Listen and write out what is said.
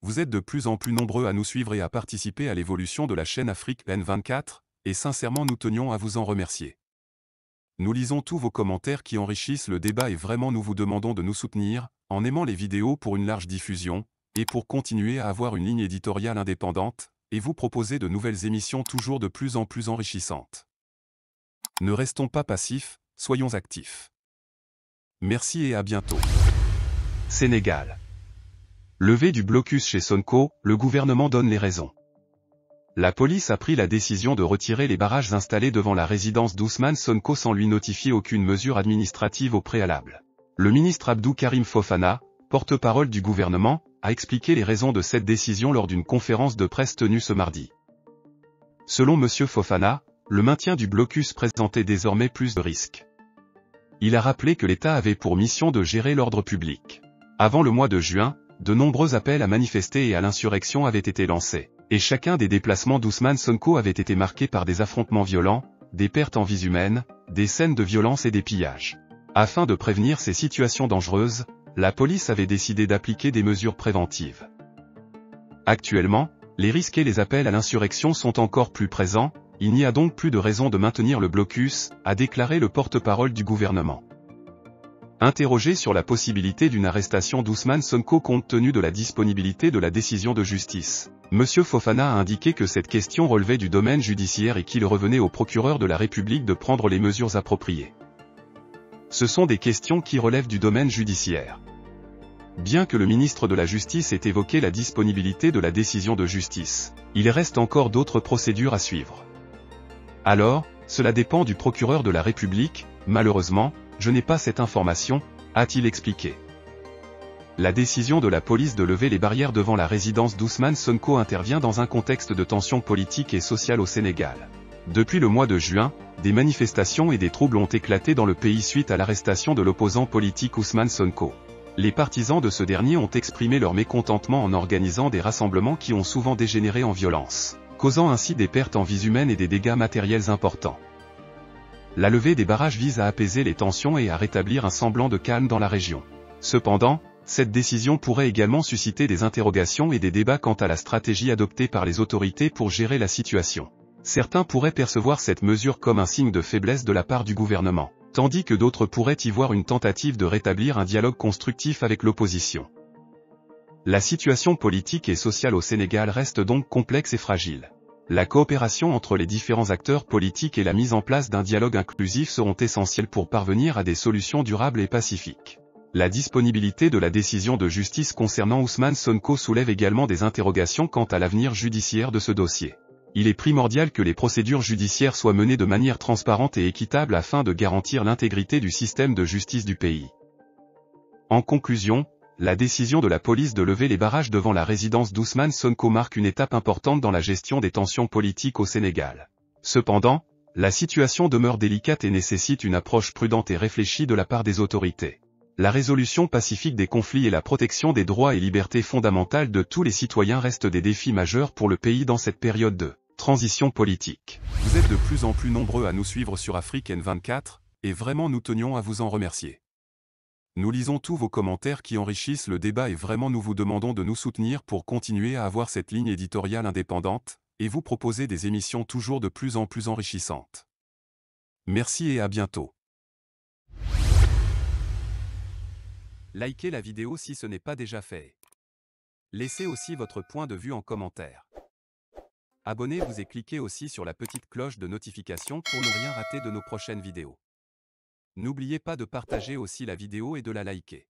Vous êtes de plus en plus nombreux à nous suivre et à participer à l'évolution de la chaîne Afrique N24, et sincèrement nous tenions à vous en remercier. Nous lisons tous vos commentaires qui enrichissent le débat et vraiment nous vous demandons de nous soutenir, en aimant les vidéos pour une large diffusion, et pour continuer à avoir une ligne éditoriale indépendante, et vous proposer de nouvelles émissions toujours de plus en plus enrichissantes. Ne restons pas passifs, soyons actifs. Merci et à bientôt. Sénégal. Levée du blocus chez Sonko, le gouvernement donne les raisons. La police a pris la décision de retirer les barrages installés devant la résidence d'Ousmane Sonko sans lui notifier aucune mesure administrative au préalable. Le ministre Abdou Karim Fofana, porte-parole du gouvernement, a expliqué les raisons de cette décision lors d'une conférence de presse tenue ce mardi. Selon M. Fofana, le maintien du blocus présentait désormais plus de risques. Il a rappelé que l'État avait pour mission de gérer l'ordre public. Avant le mois de juin, de nombreux appels à manifester et à l'insurrection avaient été lancés, et chacun des déplacements d'Ousmane Sonko avait été marqué par des affrontements violents, des pertes en vies humaines, des scènes de violence et des pillages. Afin de prévenir ces situations dangereuses, la police avait décidé d'appliquer des mesures préventives. Actuellement, les risques et les appels à l'insurrection sont encore plus présents, il n'y a donc plus de raison de maintenir le blocus, a déclaré le porte-parole du gouvernement. Interrogé sur la possibilité d'une arrestation d'Ousmane Sonko compte tenu de la disponibilité de la décision de justice, M. Fofana a indiqué que cette question relevait du domaine judiciaire et qu'il revenait au procureur de la République de prendre les mesures appropriées. Ce sont des questions qui relèvent du domaine judiciaire. Bien que le ministre de la Justice ait évoqué la disponibilité de la décision de justice, il reste encore d'autres procédures à suivre. Alors, cela dépend du procureur de la République, malheureusement, je n'ai pas cette information, a-t-il expliqué. La décision de la police de lever les barrières devant la résidence d'Ousmane Sonko intervient dans un contexte de tension politique et sociale au Sénégal. Depuis le mois de juin, des manifestations et des troubles ont éclaté dans le pays suite à l'arrestation de l'opposant politique Ousmane Sonko. Les partisans de ce dernier ont exprimé leur mécontentement en organisant des rassemblements qui ont souvent dégénéré en violence, causant ainsi des pertes en vies humaines et des dégâts matériels importants. La levée des barrages vise à apaiser les tensions et à rétablir un semblant de calme dans la région. Cependant, cette décision pourrait également susciter des interrogations et des débats quant à la stratégie adoptée par les autorités pour gérer la situation. Certains pourraient percevoir cette mesure comme un signe de faiblesse de la part du gouvernement, tandis que d'autres pourraient y voir une tentative de rétablir un dialogue constructif avec l'opposition. La situation politique et sociale au Sénégal reste donc complexe et fragile. La coopération entre les différents acteurs politiques et la mise en place d'un dialogue inclusif seront essentielles pour parvenir à des solutions durables et pacifiques. La disponibilité de la décision de justice concernant Ousmane Sonko soulève également des interrogations quant à l'avenir judiciaire de ce dossier. Il est primordial que les procédures judiciaires soient menées de manière transparente et équitable afin de garantir l'intégrité du système de justice du pays. En conclusion, la décision de la police de lever les barrages devant la résidence d'Ousmane Sonko marque une étape importante dans la gestion des tensions politiques au Sénégal. Cependant, la situation demeure délicate et nécessite une approche prudente et réfléchie de la part des autorités. La résolution pacifique des conflits et la protection des droits et libertés fondamentales de tous les citoyens restent des défis majeurs pour le pays dans cette période de transition politique. Vous êtes de plus en plus nombreux à nous suivre sur Afrique N24, et vraiment nous tenions à vous en remercier. Nous lisons tous vos commentaires qui enrichissent le débat et vraiment nous vous demandons de nous soutenir pour continuer à avoir cette ligne éditoriale indépendante, et vous proposer des émissions toujours de plus en plus enrichissantes. Merci et à bientôt. Likez la vidéo si ce n'est pas déjà fait. Laissez aussi votre point de vue en commentaire. Abonnez-vous et cliquez aussi sur la petite cloche de notification pour ne rien rater de nos prochaines vidéos. N'oubliez pas de partager aussi la vidéo et de la liker.